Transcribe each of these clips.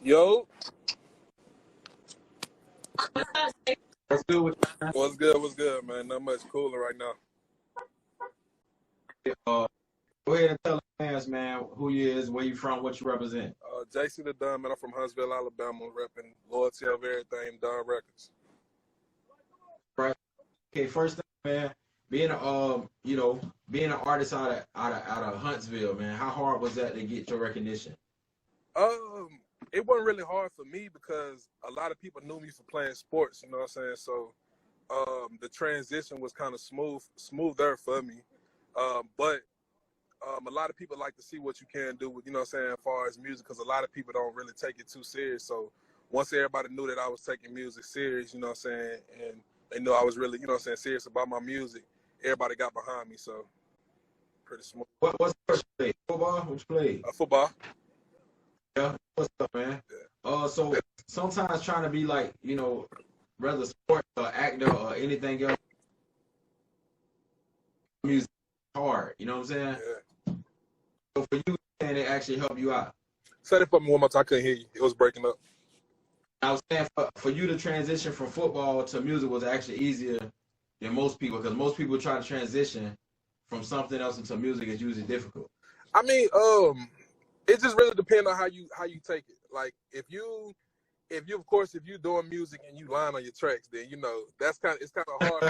Yo, What's good with what's good? What's good, man? Not much cooler right now. you? Go ahead and tell the fans, man, who you is, where you from, what you represent. JC the Dunn, man. I'm from Huntsville, Alabama, repping loyalty of everything, Dunn Records. Right. Okay, first thing, man, being a being an artist out of Huntsville, man, how hard was that to get your recognition? Um, it wasn't really hard for me because a lot of people knew me for playing sports. You know what I'm saying? So, the transition was kind of smoother for me. But a lot of people like to see what you can do with, you know what I'm saying, as far as music, because a lot of people don't really take it too serious. So once everybody knew that I was taking music serious, you know what I'm saying, and they knew I was really, you know what I'm saying, serious about my music, everybody got behind me. So pretty smooth. What's the you play? Football? What you play? Football. Yeah. What's up, man? Yeah. So sometimes trying to be like, whether sports or actor or anything else, music is hard. You know what I'm saying? Yeah. So for you, can it actually help you out? Say that for me one more time. I couldn't hear you. It was breaking up. I was saying for you to transition from football to music was actually easier than most people, because most people try to transition from something else into music is usually difficult. I mean, it just really depends on how you take it. Like if you of course if you're doing music and you line on your tracks, then it's kind of hard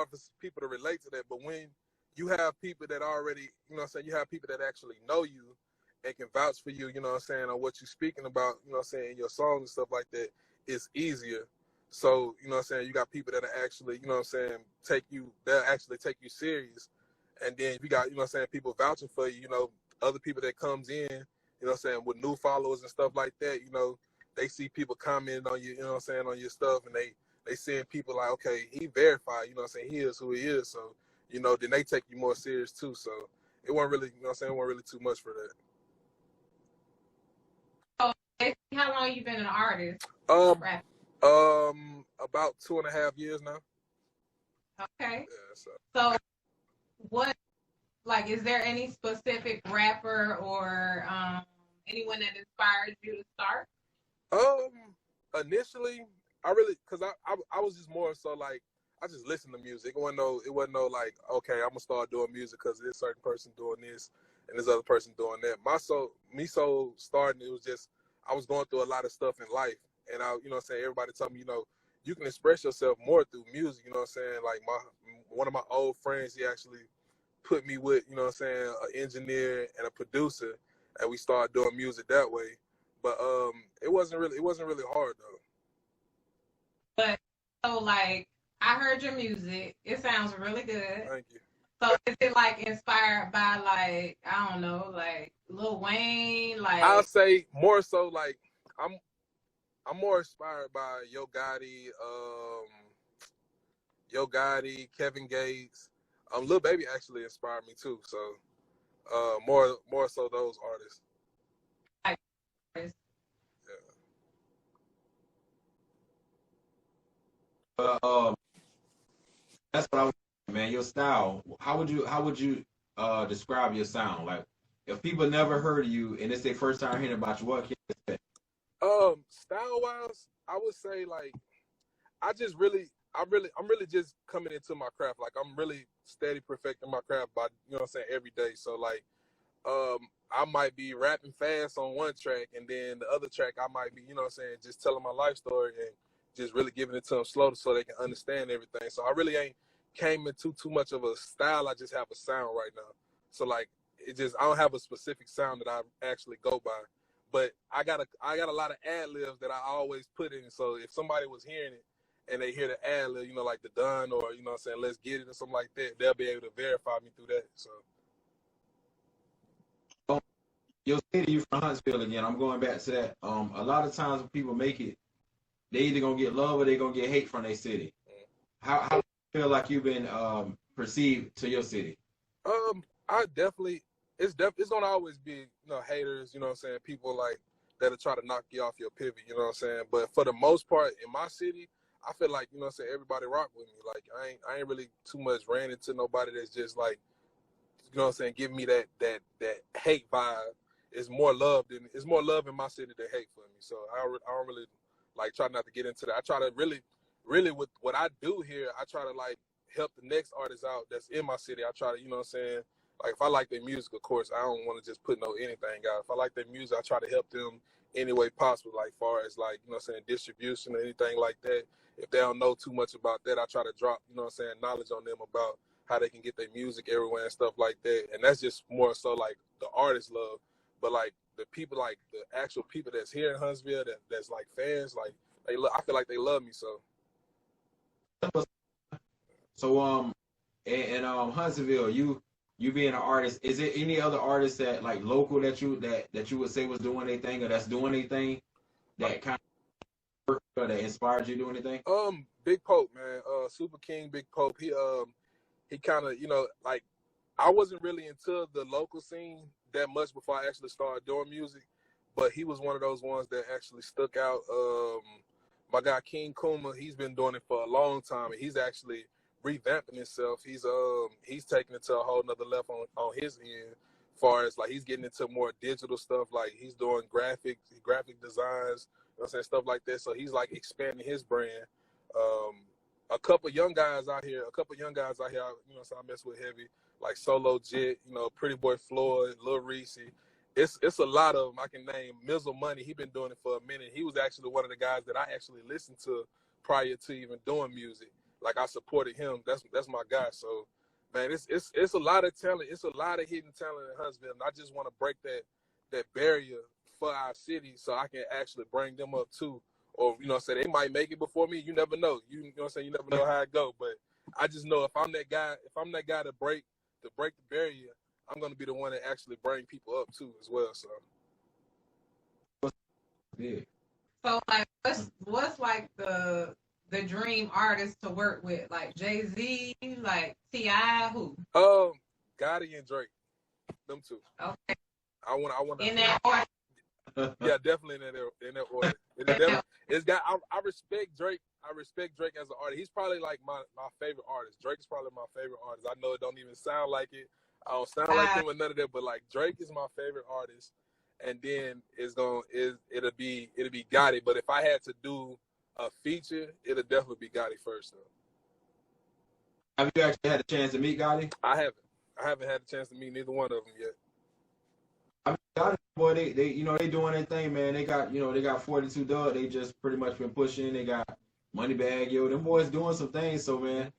for people to relate to that. But when you have people that already, you know what I'm saying, you have people that actually know you and can vouch for you, you know what I'm saying, on what you're speaking about, you know what I'm saying, in your songs and stuff like that, it's easier. So, you know what I'm saying, you got people that are actually, you know what I'm saying, they'll actually take you serious. And then you got, you know what I'm saying, people vouching for you, other people that comes in, you know what I'm saying, with new followers and stuff like that, they see people commenting on you, you know what I'm saying, on your stuff, and they seeing people like, okay, he verified, you know what I'm saying, he is who he is. So, then they take you more serious too. So it wasn't really, you know what I'm saying, it wasn't really too much for that. So, how long you been an artist? Rap? About 2.5 years now. Okay. Yeah, so what, like, is there any specific rapper or anyone that inspired you to start? Initially, cause I was just more so like, I just listened to music. It wasn't no like, okay, I'm gonna start doing music because this certain person doing this and this other person doing that. Me starting, it was just, I was going through a lot of stuff in life, and you know what I'm saying, everybody told me, you can express yourself more through music. You know what I'm saying? Like one of my old friends, he actually put me with, you know what I'm saying, an engineer and a producer, and we started doing music that way. But it wasn't really hard though. But so, like, I heard your music. It sounds really good. Thank you. So is it like inspired by, like, I don't know, like Lil Wayne? Like, I'll say more so like I'm more inspired by Yo Gotti, Kevin Gates. Lil Baby actually inspired me too. So more so those artists. like, Yeah. That's what I was saying, man. Your style. How would you describe your sound? Like, if people never heard of you and it's their first time hearing about you, what can you say? Style wise, I would say like I'm really just coming into my craft. Like I'm really steady perfecting my craft by, you know what I'm saying, every day. So like um I might be rapping fast on one track, and then the other track I might be, you know what I'm saying, just telling my life story and just really giving it to them slow so they can understand everything. So I really ain't came into too much of a style. I just have a sound right now. So like I don't have a specific sound that I actually go by. But I got a lot of ad libs that I always put in. So if somebody was hearing it and they hear the ad lib, like the Done, or, you know what I'm saying, Let's Get It or something like that, they'll be able to verify me through that. So Your city, you from Huntsville again. I'm going back to that. A lot of times when people make it, they either gonna get love or they gonna get hate from their city. How do you feel like you've been perceived to your city? I definitely, it's gonna always be, haters, you know what I'm saying, people like that'll try to knock you off your pivot, you know what I'm saying. But for the most part, in my city, I feel like, you know what I'm saying, everybody rock with me. Like I ain't really too much ran into nobody that's just like, you know what I'm saying, giving me that hate vibe. it's more love in my city than hate for me. So I don't really like try not to get into that. I try to really with what I do here, I try to like help the next artist out that's in my city. I try to, you know what I'm saying? Like if I like their music, of course, I don't want to just put anything out. If I like their music, I try to help them any way possible, like far as like, you know what I'm saying, distribution or anything like that. If they don't know too much about that, I try to drop, you know what I'm saying, knowledge on them about how they can get their music everywhere and stuff like that. And that's just more so like the artist love. But like the people, like the actual people that's here in Huntsville, that's like fans, like I feel like they love me. So in Huntsville, you being an artist, is there any other artists that like local that you would say was doing anything or that's doing anything that kind of that inspired you to do anything? Big Pope, man. Super King, Big Pope. He kind of, you know, like I wasn't really into the local scene that much before I actually started doing music, but he was one of those ones that actually stuck out. My guy King Kuma, he's been doing it for a long time, and he's actually revamping himself. He's taking it to a whole nother level on his end, as far as like he's getting into more digital stuff. Like he's doing graphic designs, you know what I'm saying, stuff like that. So he's like expanding his brand. A couple young guys out here, you know, so I mess with heavy, like Solo Jet, you know, Pretty Boy Floyd, Lil Reese. It's a lot of them. I can name Mizzle Money. He been doing it for a minute. He was actually one of the guys that I actually listened to prior to even doing music. Like I supported him. That's my guy. So, man, it's a lot of talent. It's a lot of hidden talent in Huntsville. And I just want to break that barrier for our city so I can actually bring them up too. Or, you know what I'm saying, they might make it before me. You never know. You know what I'm saying? You never know how it go. But I just know if I'm that guy to break the barrier, I'm gonna be the one that actually bring people up too as well. So yeah. So like what's like the dream artist to work with? Like Jay-Z, like T.I., who? Gotti and Drake. Them two. Okay. I want in that order. Yeah, definitely in that order. I respect Drake. I respect Drake as an artist. He's probably like my favorite artist. Drake is probably my favorite artist. I know it don't even sound like it. I don't sound like him or none of that, but like Drake is my favorite artist. And then it'll be Gotti. But if I had to do a feature, it'll definitely be Gotti first though. Have you actually had a chance to meet Gotti? I haven't had a chance to meet neither one of them yet. I mean, Gotti, boy, they you know, they doing their thing, man. They got 42 Dugg. They just pretty much been pushing. They got Moneybagg, yo. Them boys doing some things. So, man,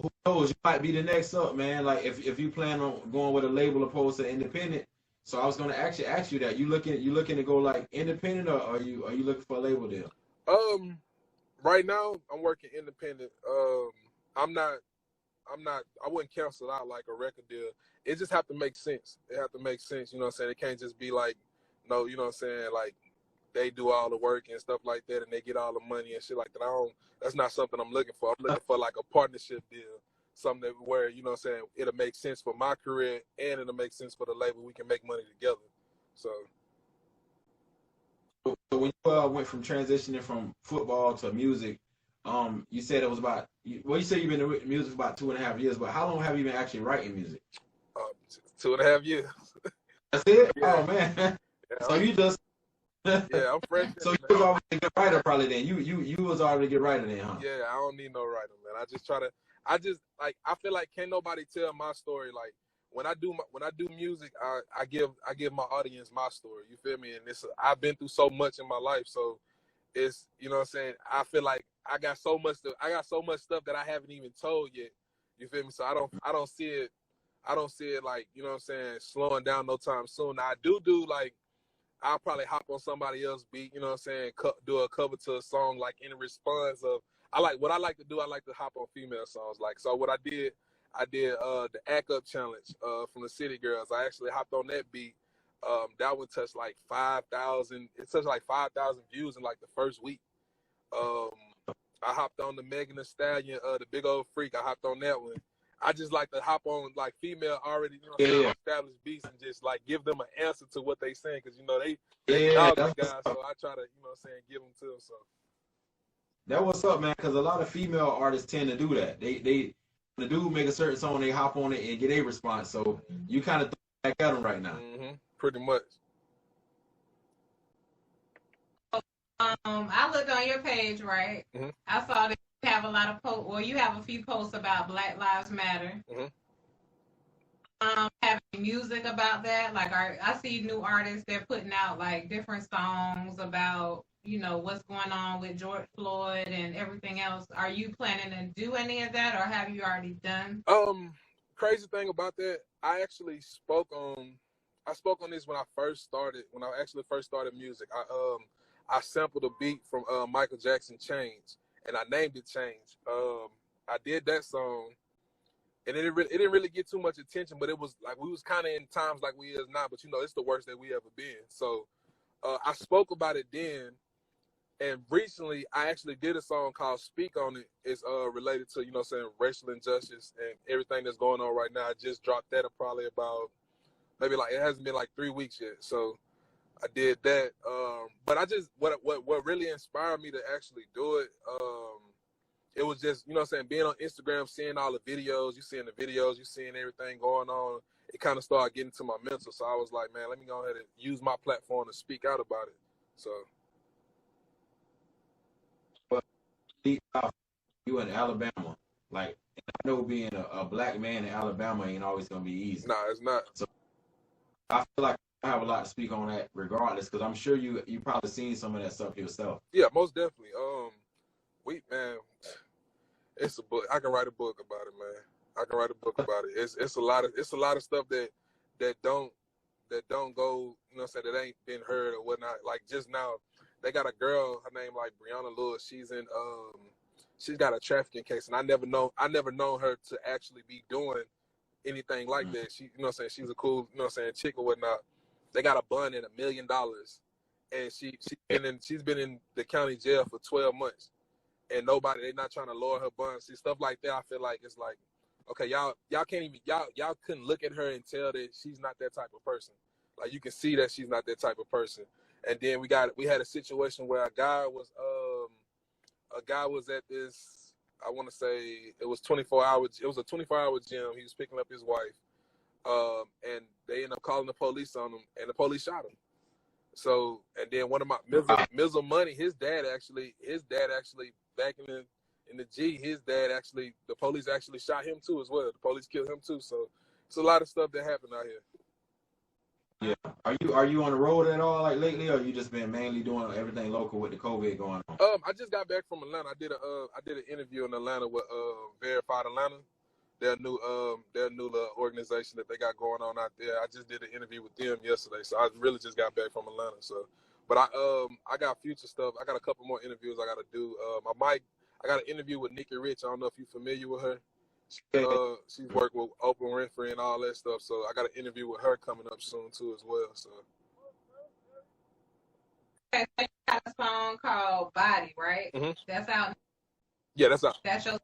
who knows? You might be the next up, man. Like if you plan on going with a label opposed to independent. So I was gonna actually ask you that. You looking to go like independent, or are you looking for a label deal? Right now I'm working independent. I wouldn't cancel out like a record deal. It just have to make sense. It have to make sense, you know what I'm saying? It can't just be like, no, you know what I'm saying, like they do all the work and stuff like that and they get all the money and shit like that. That's not something I'm looking for. I'm looking for like a partnership deal. Something that where, you know what I'm saying, it'll make sense for my career and it'll make sense for the label. We can make money together. So when you went from transitioning from football to music, you said it was about, you said you've been in music for about 2.5 years, but how long have you been actually writing music? 2.5 years. That's it? Yeah. Oh, man. Yeah, So you just... yeah, I'm fresh. So you was already a good writer probably then. You was already a good writer then, huh? Yeah, I don't need no writer, man. I feel like can't nobody tell my story. Like when I do music, I give my audience my story. You feel me? And I've been through so much in my life, so it's, you know what I'm saying, I feel like I got so much stuff that I haven't even told yet. You feel me? So I don't see it like, you know what I'm saying, slowing down no time soon. Now I do like, I'll probably hop on somebody else's beat, you know what I'm saying, do a cover to a song like in response of, I like to hop on female songs. Like, so what I did the Act Up Challenge from the City Girls. I actually hopped on that beat. That one touched like 5,000. It touched like 5,000 views in like the first week. I hopped on the Megan Thee Stallion, the Big Old Freak. I hopped on that one. I just like to hop on like female already, you know, established beats and just like give them an answer to what they saying, because you know they guys, so I try to, you know what I'm saying, give them to them. So that what's up, man, because a lot of female artists tend to do that. They the dude make a certain song, they hop on it and get a response. So you kind of throw back at them right now. Mm-hmm. Pretty much. I looked on your page, right? Mm-hmm. I saw that you have a lot of posts, or you have a few posts about Black Lives Matter. Mm-hmm. Having music about that, like I see new artists, they're putting out like different songs about, you know, what's going on with George Floyd and everything else. Are you planning to do any of that, or have you already done? Crazy thing about that, I spoke on this when I actually first started music. I sampled a beat from Michael Jackson Change, and I named it Change. I did that song, and it didn't really get too much attention, but it was like we was kind of in times like we is now, but you know, it's the worst that we ever been. So I spoke about it then, and recently I actually did a song called Speak on It. It's related to, you know, saying racial injustice and everything that's going on right now. I just dropped that probably about maybe like it hasn't been like 3 weeks yet. So I did that. But I just what really inspired me to actually do it, it was just, you know what I'm saying, being on Instagram, seeing all the videos, you seeing everything going on, it kind of started getting to my mental. So I was like, man, let me go ahead and use my platform to speak out about it. So You in Alabama, like, I know being a black man in Alabama ain't always gonna be easy. nah, it's not. So I feel like I have a lot to speak on that regardless, because I'm sure you probably seen some of that stuff yourself. Yeah, most definitely. Man, it's a book. I can write a book about it, man. I can write a book about it. It's a lot of stuff that don't go, you know what I'm saying, that ain't been heard or whatnot. Like just now, they got a girl, her name like Brianna Lewis. She's got a trafficking case, and I never known her to actually be doing anything like that. She, you know what I'm saying, she's a cool, you know what I'm saying, chick or whatnot. They got a bond in $1 million, and she's been in the county jail for 12 months. And they're not trying to lower her bond. See, stuff like that, I feel like it's like, okay, y'all can't even, y'all couldn't look at her and tell that she's not that type of person. Like, you can see that she's not that type of person. And then we had a situation where a guy was at this, I want to say it was a 24-hour gym. He was picking up his wife, and they ended up calling the police on him, and the police shot him. So, and then one of my Mizzle Money, his dad actually back in the G, the police actually shot him too as well. The police killed him too. So it's a lot of stuff that happened out here. Yeah. Are you on the road at all, like lately, or you just been mainly doing everything local with the COVID going on? I just got back from Atlanta. I did an interview in Atlanta with Verified Atlanta. Their new organization that they got going on out there. I just did an interview with them yesterday, so I really just got back from Atlanta. So, but I got future stuff. I got a couple more interviews I got to do. I got an interview with Nikki Rich. I don't know if you're familiar with her. She's worked with Oprah Winfrey and all that stuff. So I got an interview with her coming up soon too as well. So. Okay, so you got a song called Body, right? Mm-hmm. That's out. Yeah, that's out. That's your.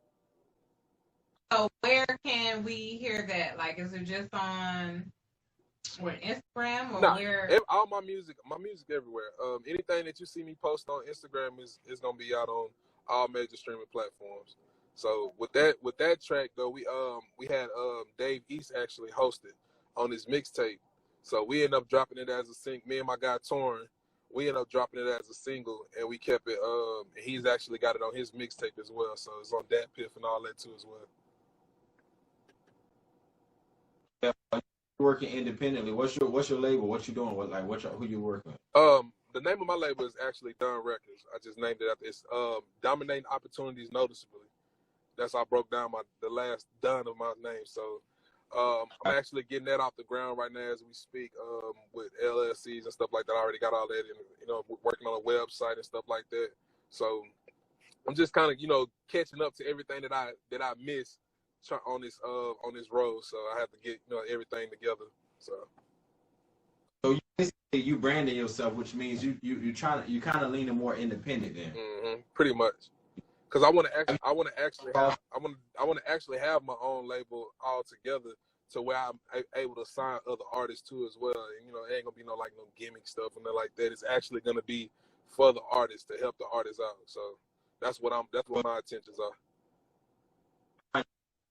So where can we hear that? Like, is it just on Instagram or where? All my music everywhere. Anything that you see me post on Instagram is gonna be out on all major streaming platforms. So with that track though, we had Dave East actually hosted on his mixtape. So we ended up dropping it as a single. Me and my guy Torn, we ended up dropping it as a single, and we kept it. He's actually got it on his mixtape as well. So it's on DatPiff and all that too as well. Yeah, working independently. What's your label? What you doing? Who you working with? The name of my label is actually Done Records. I just named it after it's Dominating Opportunities Noticeably. That's how I broke down the last Done of my name. So I'm actually getting that off the ground right now as we speak, with LLCs and stuff like that. I already got all that, and you know, working on a website and stuff like that. So I'm just kind of, you know, catching up to everything that I missed on this road. So I have to get, you know, everything together. So you branding yourself, which means you kind of leaning more independent then. Mm-hmm, pretty much. Because I want to actually have my own label all together, to where I'm able to sign other artists too as well. And you know, it ain't gonna be no gimmick stuff and nothing like that. It's actually gonna be for the artists, to help the artists out. So that's what my intentions are.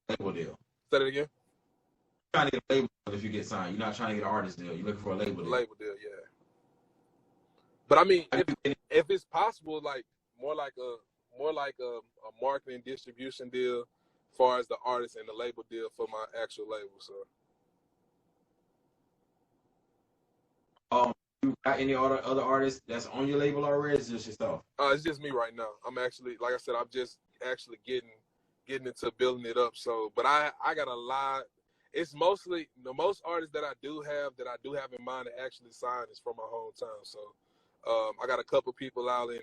Label deal. Say that again. You're trying to get a label deal if you get signed. You're not trying to get an artist deal. You're looking for a label deal. Label deal, yeah. But I mean, if it's possible, like more like a marketing distribution deal, as far as the artist and the label deal for my actual label. So, you got any other artists that's on your label already? It's just yourself. It's just me right now. I'm actually, like I said, I'm just actually getting into building it up. So, but I got a lot. It's mostly the most artists that I do have in mind to actually sign is from my hometown. So, I got a couple people out in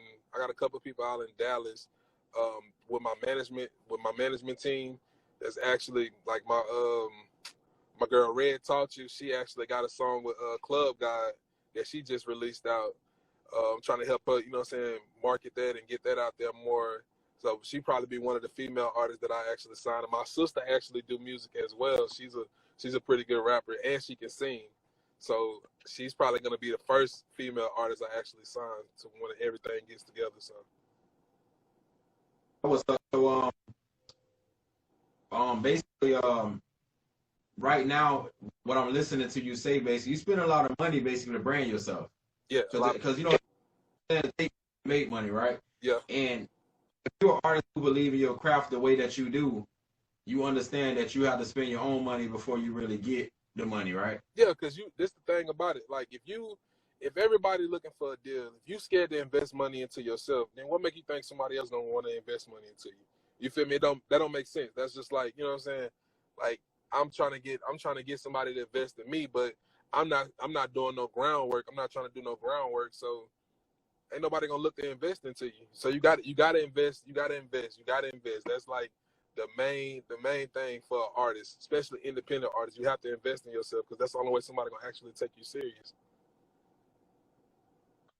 Dallas, with my management team. That's actually like my girl Red Taught You. She actually got a song with Club God that she just released out. I'm trying to help her, you know what I'm saying, market that and get that out there more. So she probably be one of the female artists that I actually sign. And my sister actually do music as well. She's a pretty good rapper and she can sing. So she's probably gonna be the first female artist I actually sign to when everything gets together. So basically right now what I'm listening to you say, basically you spend a lot of money basically to brand yourself. Yeah. Because you know they make money, right? Yeah. And if you're an artist who believe in your craft the way that you do, you understand that you have to spend your own money before you really get the money, right? Yeah, because this the thing about it. Like if everybody looking for a deal, if you scared to invest money into yourself, then what make you think somebody else don't want to invest money into you? You feel me? That don't make sense. That's just like, you know what I'm saying? Like I'm trying to get somebody to invest in me, but I'm not doing no groundwork. I'm not trying to do no groundwork. So ain't nobody gonna look to invest into you. So you gotta invest. That's like the main thing for an artist, especially independent artists. You have to invest in yourself because that's the only way somebody gonna actually take you serious.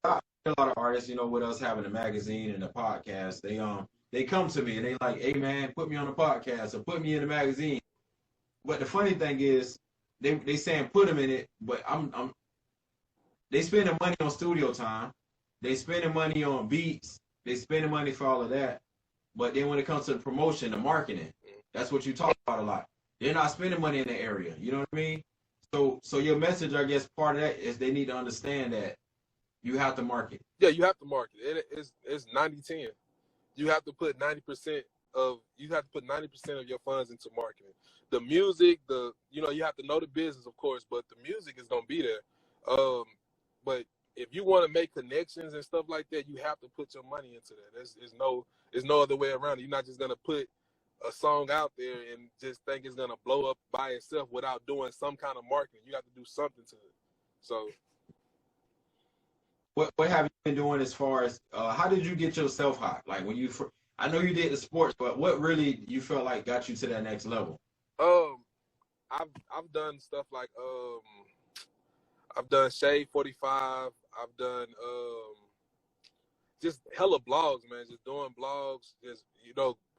A lot of artists, you know, with us having a magazine and a podcast, they come to me and they like, hey man, put me on the podcast or put me in the magazine. But the funny thing is, they saying put them in it, but they spending money on studio time, they spending money on beats, they spending money for all of that. But then when it comes to the promotion, the marketing, that's what you talk about a lot. They're not spending money in the area. You know what I mean? So your message, I guess, part of that is they need to understand that you have to market. Yeah, you have to market. It's 90-10. You have to put 90% of your funds into marketing. The music, you have to know the business, of course, but the music is gonna be there. But if you want to make connections and stuff like that, you have to put your money into that. There's no other way around it. You're not just gonna put a song out there and just think it's gonna blow up by itself without doing some kind of marketing. You have to do something to it. So, what have you been doing as far as how did you get yourself hot? Like when I know you did the sports, but what really you felt like got you to that next level? I've done stuff like I've done Shade 45. I've done just hella blogs, man. Just doing blogs. Just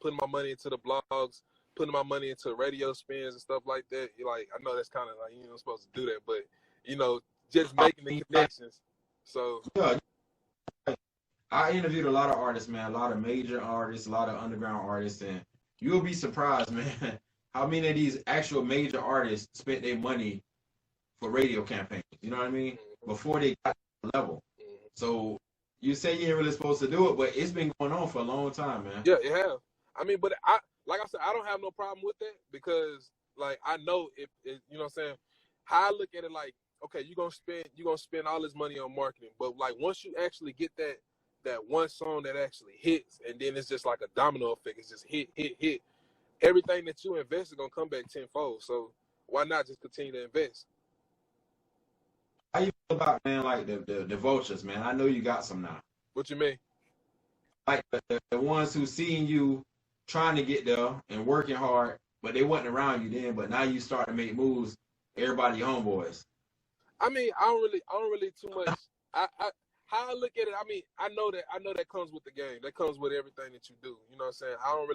putting my money into the blogs, putting my money into radio spins and stuff like that. Like I know that's kind of like you're not supposed to do that, but just making the connections. So yeah, I interviewed a lot of artists, man. A lot of major artists, a lot of underground artists, and you'll be surprised, man, how many of these actual major artists spent their money for radio campaigns. You know what I mean? Mm-hmm. Before they got to the level. Mm-hmm. So you say you ain't really supposed to do it, but it's been going on for a long time, man. Yeah, it has. I mean, but like I said, I don't have no problem with that because, like, I know if you know what I'm saying. How I look at it, like, okay, you're gonna spend all this money on marketing, but like once you actually get that one song that actually hits, and then it's just like a domino effect. It's just hit. Everything that you invest is gonna come back tenfold. So why not just continue to invest? How you feel about, man, like the vultures, man? I know you got some now. What you mean? Like the ones who seen you trying to get there and working hard, but they wasn't around you then. But now you start to make moves. Everybody your homeboys. I mean, I don't really too much. How I look at it, I mean, I know that comes with the game. That comes with everything that you do. You know what I'm saying? I don't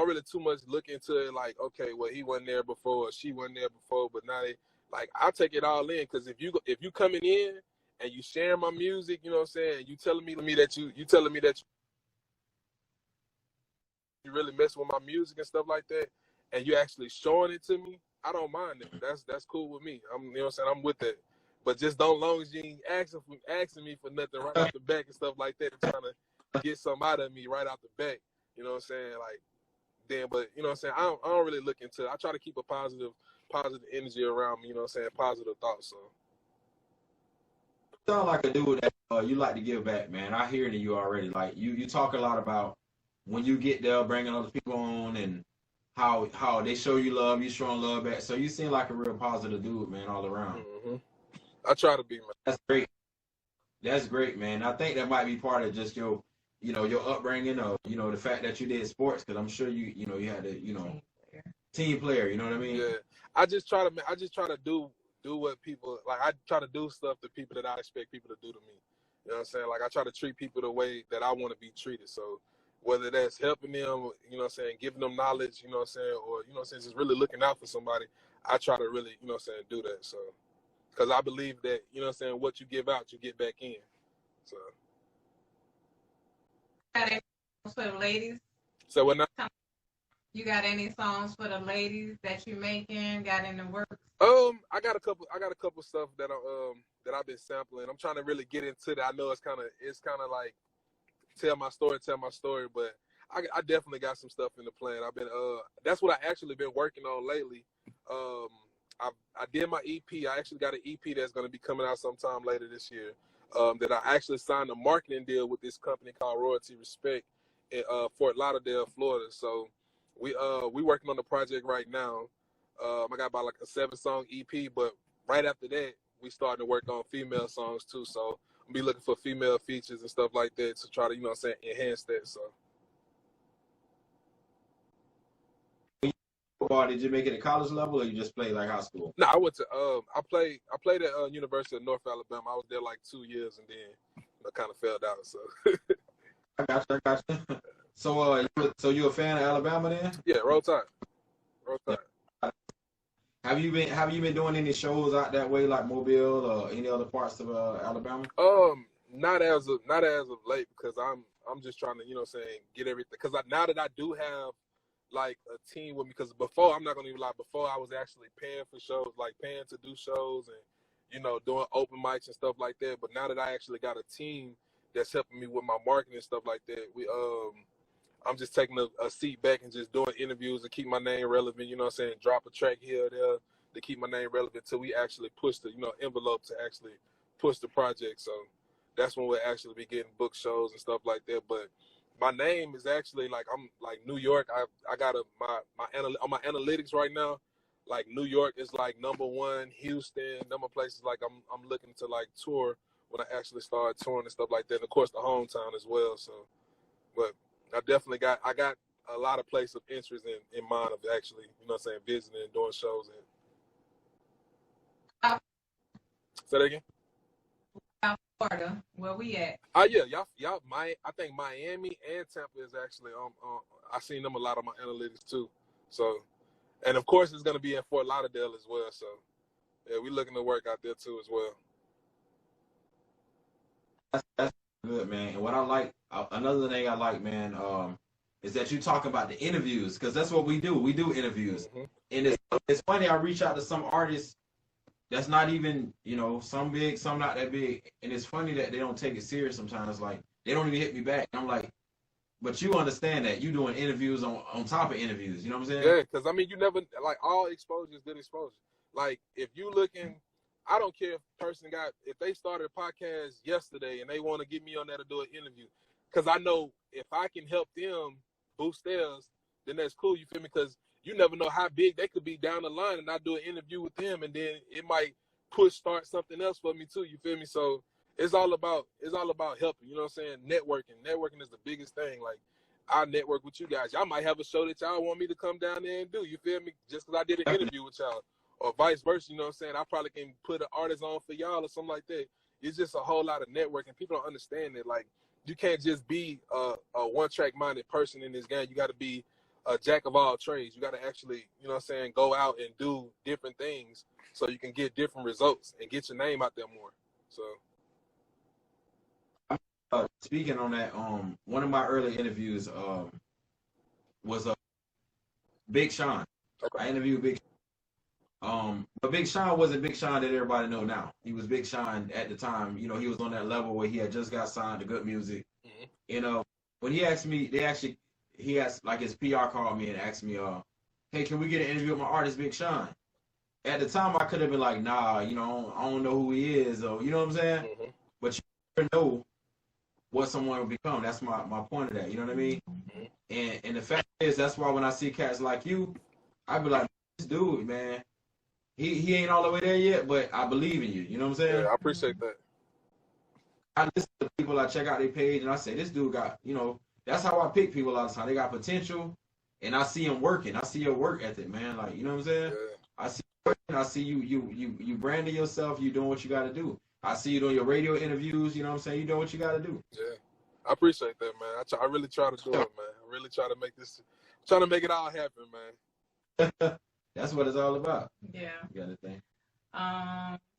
really too much look into it like, okay, well, he wasn't there before, or she wasn't there before, but now they, like, I'll take it all in, because if you coming in and you sharing my music, you know what I'm saying, you telling me that you really mess with my music and stuff like that, and you actually showing it to me, I don't mind it. That's cool with me. You know what I'm saying, I'm with that. But just don't long as you ain't asking me for nothing right off the back and stuff like that, and trying to get something out of me right off the back. You know what I'm saying? Like, then, but you know what I'm saying? I don't really look into. I try to keep a positive energy around me. You know what I'm saying? Positive thoughts. So. You sound like a dude that you like to give back, man. I hear it in you already. Like you talk a lot about when you get there, bringing other people on, and how they show you love, you showing love back. So you seem like a real positive dude, man, all around. Mm-hmm. I try to be, man. That's great. That's great, man. I think that might be part of just your upbringing, or the fact that you did sports, because I'm sure you had to, team player. You know what I mean? Yeah. I just try to do what people like. I try to do stuff to people that I expect people to do to me. You know what I'm saying? Like I try to treat people the way that I want to be treated. So whether that's helping them, you know what I'm saying, giving them knowledge, you know what I'm saying, or you know what I'm saying, just really looking out for somebody, I try to really, you know what I'm saying, do that. So because I believe that, you know what I'm saying, what you give out, you get back in. So. Got any songs for the ladies? So what now? You got any songs for the ladies that you making? Got in the works? I got a couple stuff that I've been sampling. I'm trying to really get into that. I know it's kind of like tell my story, but I definitely got some stuff in the plan. I've been that's what I actually been working on lately. I did my EP. I actually got an EP that's going to be coming out sometime later this year. That I actually signed a marketing deal with this company called Royalty Respect in Fort Lauderdale, Florida. So we working on the project right now. I got about like a 7-song EP, but right after that, we starting to work on female songs too. So I'm be looking for female features and stuff like that to try to, you know what I'm saying, enhance that. So. Football, did you make it at college level, or you just played like high school? No, I went to I played at University of North Alabama. I was there like 2 years and then I kind of failed out. So. I got you. So you a fan of Alabama then? Yeah, Roll Tide. Yeah. Have you been doing any shows out that way, like Mobile or any other parts of Alabama? Not as of late, because I'm just trying to, you know what I'm saying, get everything. Because now that I do have like a team with me, because before, I'm not gonna even lie, before I was actually paying for shows, like paying to do shows and, you know, doing open mics and stuff like that. But now that I actually got a team that's helping me with my marketing and stuff like that, I'm just taking a seat back and just doing interviews to keep my name relevant, you know what I'm saying, drop a track here or there to keep my name relevant till we actually push the, you know, envelope to actually push the project. So that's when we'll actually be getting book shows and stuff like that. But my name is actually like, I'm like New York. I got on my analytics right now, like New York is like #1, Houston, number places like I'm looking to like tour when I actually start touring and stuff like that. And of course the hometown as well. So, but I definitely got a lot of places of interest in mind of actually, you know what I'm saying, visiting and doing shows. And say that again? Florida, where we at? Oh yeah, y'all I think Miami and Tampa is actually I seen them a lot on my analytics too. So, and of course it's gonna be in Fort Lauderdale as well. So yeah, we looking to work out there too as well. That's good, man. And what I like, another thing I like, man, is that you talk about the interviews, because that's what we do. We do interviews, and it's funny. I reach out to some artists that's not even, you know, some big, some not that big, and it's funny that they don't take it serious sometimes. Like they don't even hit me back. And I'm like, but you understand that you doing interviews on top of interviews. You know what I'm saying? Yeah, because I mean, you never, like, all exposure is good exposure. Like if you looking. I don't care if they started a podcast yesterday and they want to get me on there to do an interview, because I know if I can help them boost theirs, then that's cool. You feel me? Because you never know how big they could be down the line, and I do an interview with them, and then it might start something else for me too. You feel me? So it's all about helping. You know what I'm saying? Networking is the biggest thing. Like I network with you guys. Y'all might have a show that y'all want me to come down there and do. You feel me? Just because I did an interview with y'all. Or vice versa, you know what I'm saying? I probably can put an artist on for y'all or something like that. It's just a whole lot of networking. People don't understand it. Like, you can't just be a one-track minded person in this game. You got to be a jack of all trades. You got to actually, you know what I'm saying, go out and do different things so you can get different results and get your name out there more. So. Speaking on that, one of my early interviews was Big Sean. Okay. I interviewed Big Sean. But Big Sean wasn't Big Sean that everybody know now. He was Big Sean at the time. You know, he was on that level where he had just got signed to Good Music. Mhm. You know, when he asked me, he asked, like, his PR called me and asked me, hey, can we get an interview with my artist, Big Sean? At the time, I could have been like, nah, you know, I don't know who he is, or, you know what I'm saying? Mhm. But you never know what someone will become. That's my point of that. You know what I mean? Mhm. And the fact is, that's why when I see cats like you, I be like, this dude, man, he ain't all the way there yet, but I believe in you. You know what I'm saying? Yeah, I appreciate that. I listen to people, I check out their page, and I say, this dude got, you know, that's how I pick people all the time. They got potential, and I see them working. I see your work ethic, man. Like, you know what I'm saying? Yeah. I see you working. I see you branding yourself. You doing what you got to do. I see you doing your radio interviews. You know what I'm saying? You doing what you got to do. Yeah, I appreciate that, man. I really try to do it, man. I really try to make trying to make it all happen, man. That's what it's all about. Yeah. You got to think.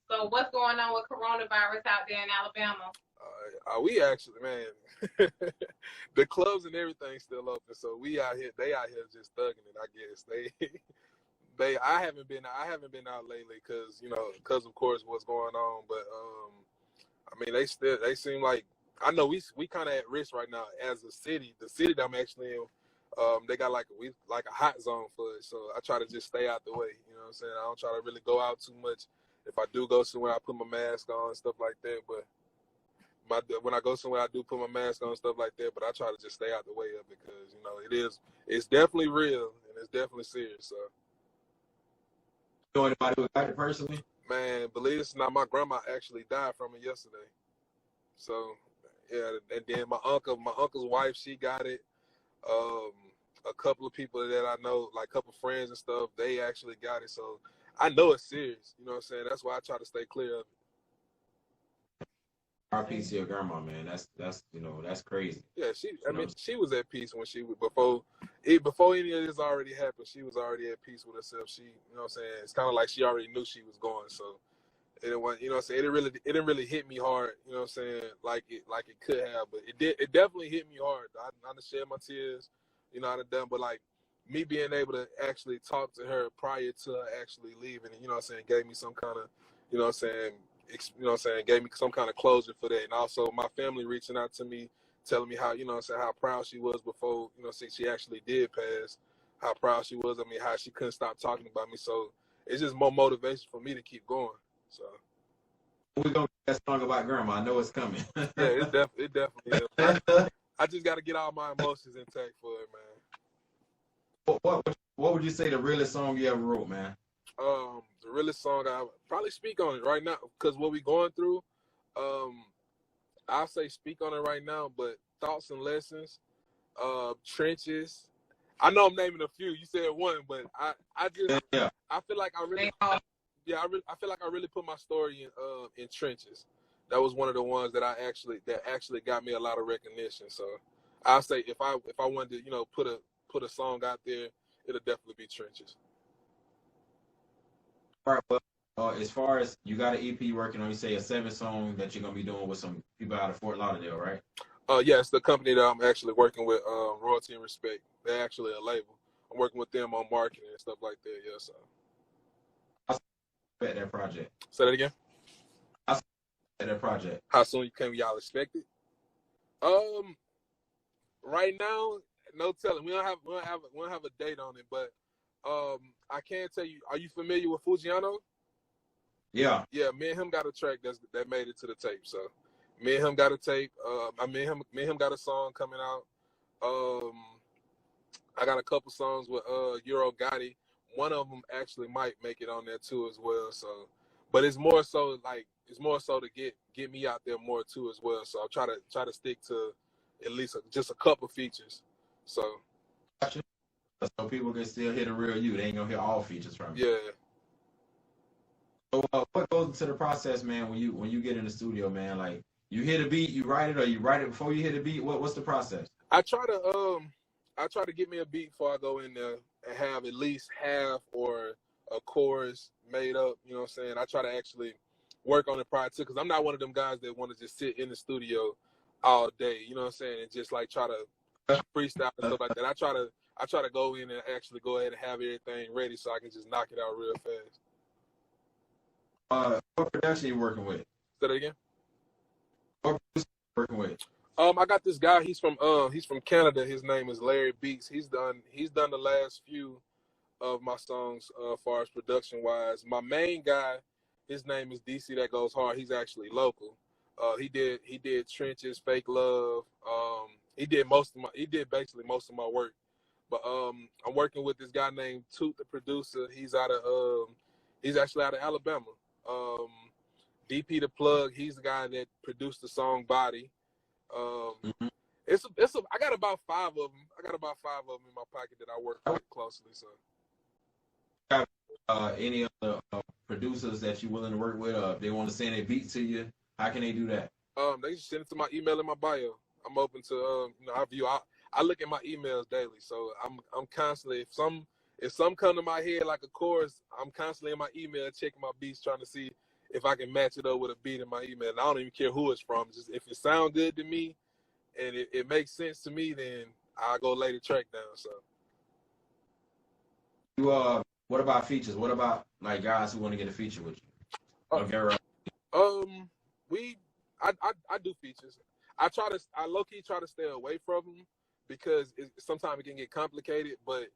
So what's going on with coronavirus out there in Alabama? We actually, man, the clubs and everything still open, so they out here just thugging it. I guess I haven't been out lately because of course what's going on. But I mean, they seem like, I know we kind of at risk right now as a city. The city that I'm actually in, they got like a hot zone for it. So I try to just stay out the way. You know what I'm saying? I don't try to really go out too much. If I do go somewhere, I put my mask on and stuff like that. But when I go somewhere, I do put my mask on and stuff like that. But I try to just stay out the way of it because it's definitely real and it's definitely serious. So. You know anybody who got it personally? Man, believe it or not, my grandma actually died from it yesterday. So, yeah, and then my uncle's wife, she got it. A couple of people that I know, like a couple friends and stuff, they actually got it. So I know it's serious. You know what I'm saying? That's why I try to stay clear of it. RP to your grandma, man. That's crazy. Yeah, she was at peace when before any of this already happened. She was already at peace with herself. She, you know what I'm saying? It's kind of like she already knew she was going. So it didn't want, you know what I'm saying? It didn't really hit me hard. You know what I'm saying? Like it could have, but it did. It definitely hit me hard. I done shed my tears. You know, I done, but like me being able to actually talk to her prior to her actually leaving, and you know what I'm saying, gave me some kind of, you know what I'm saying. You know what I'm saying, gave me some kind of closure for that. And also my family reaching out to me, telling me how, you know what I'm saying, how proud she was before, you know, since she actually did pass, how proud she was. I mean, how she couldn't stop talking about me. So it's just more motivation for me to keep going. So We're going to get that song about grandma. I know it's coming. yeah, it definitely is. I just got to get all my emotions intact for it, man. What would you say the realest song you ever wrote, man? The realest song, I probably Speak on It right now, because what we going through, I'll say Speak on It right now, but Thoughts and Lessons, Trenches. I know I'm naming a few. You said one, but I feel like I feel like I really put my story in Trenches. That was one of the ones that actually got me a lot of recognition. So I'll say if I wanted to, you know, put a song out there, it'll definitely be Trenches. All right, but as far as you got an EP working on, you say a 7-song that you're gonna be doing with some people out of Fort Lauderdale, right? Yeah, it's the company that I'm actually working with, Royalty and Respect. They're actually a label. I'm working with them on marketing and stuff like that. Yeah, so. How soon at that project? Say that again. How soon at that project? How soon can y'all expect it? Right now, no telling. We don't have a date on it, but I can tell you. Are you familiar with Fujiano? Yeah. Yeah, me and him got a track that made it to the tape. So me and him got a tape. Me and him got a song coming out. I got a couple songs with Euro Gotti. One of them actually might make it on there too as well. So, but it's more so to get me out there more too as well. So I'll try to stick to at least just a couple features. So people can still hear the real you. They ain't gonna hear all features from you. Yeah. So what goes into the process, man, when you get in the studio, man? Like, you hear the beat, you write it, or you write it before you hear the beat? What's the process? I try to get me a beat before I go in there and have at least half or a chorus made up. You know what I'm saying? I try to actually work on it prior to, because I'm not one of them guys that want to just sit in the studio all day. You know what I'm saying? And just like try to freestyle and stuff like that. I try to go in and actually go ahead and have everything ready so I can just knock it out real fast. What production you working with? Say that again. What producer you working with? I got this guy. He's from Canada. His name is Larry Beats. He's done the last few of my songs as far as production wise. My main guy, his name is DC That Goes Hard. He's actually local. He did Trenches, Fake Love. He did basically most of my work. But I'm working with this guy named Toot, the producer. He's actually out of Alabama. DP the Plug. He's the guy that produced the song Body. Mhm. I got about 5 of them. I got about 5 of them in my pocket that I work with closely. So. Any other producers that you're willing to work with? If they want to send a beat to you, how can they do that? They just send it to my email in my bio. I'm open to I look at my emails daily, so I'm constantly if some come to my head like a chorus, I'm constantly in my email checking my beats, trying to see if I can match it up with a beat in my email. And I don't even care who it's from. Just if it sounds good to me and it makes sense to me, then I'll go lay the track down. So. What about features? What about like guys who want to get a feature with you? I do features. I low key try to stay away from them because sometimes it can get complicated. But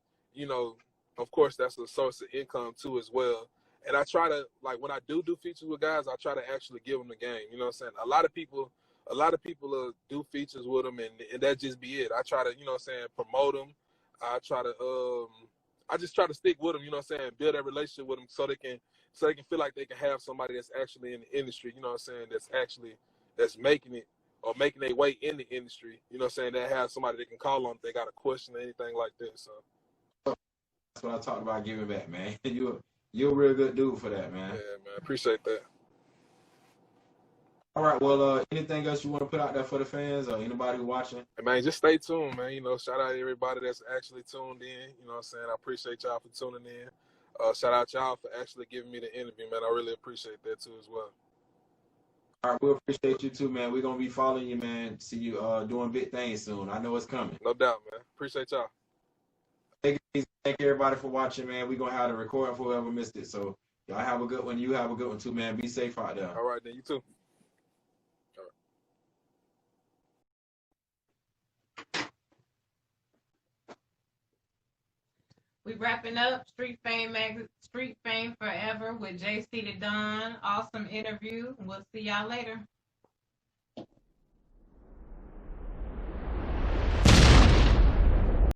of course, that's a source of income too as well. And I try to when I do features with guys, I try to actually give them the game. You know what I'm saying? A lot of people do features with them, and that just be it. I try to promote them. I try to I just try to stick with them, you know what I'm saying, build that relationship with them so they can feel like they can have somebody that's actually in the industry, you know what I'm saying, that's making it or making their way in the industry, you know what I'm saying, that has somebody they can call on if they got a question or anything like that. So that's what I talked about, giving back, man. You're a real good dude for that, man. Yeah, man, appreciate that. All right, well, anything else you want to put out there for the fans or anybody watching? Hey, man, just stay tuned, man. Shout out to everybody that's actually tuned in. You know what I'm saying? I appreciate y'all for tuning in. Shout out y'all for actually giving me the interview, man. I really appreciate that too as well. All right, we appreciate you too, man. We're going to be following you, man. See you doing big things soon. I know it's coming. No doubt, man. Appreciate y'all. Thank everybody for watching, man. We're going to have the recording for whoever missed it. So y'all have a good one. You have a good one too, man. Be safe out there. All right, then. You too. We wrapping up Street Fame Forever with JC the Don. Awesome interview. We'll see y'all later.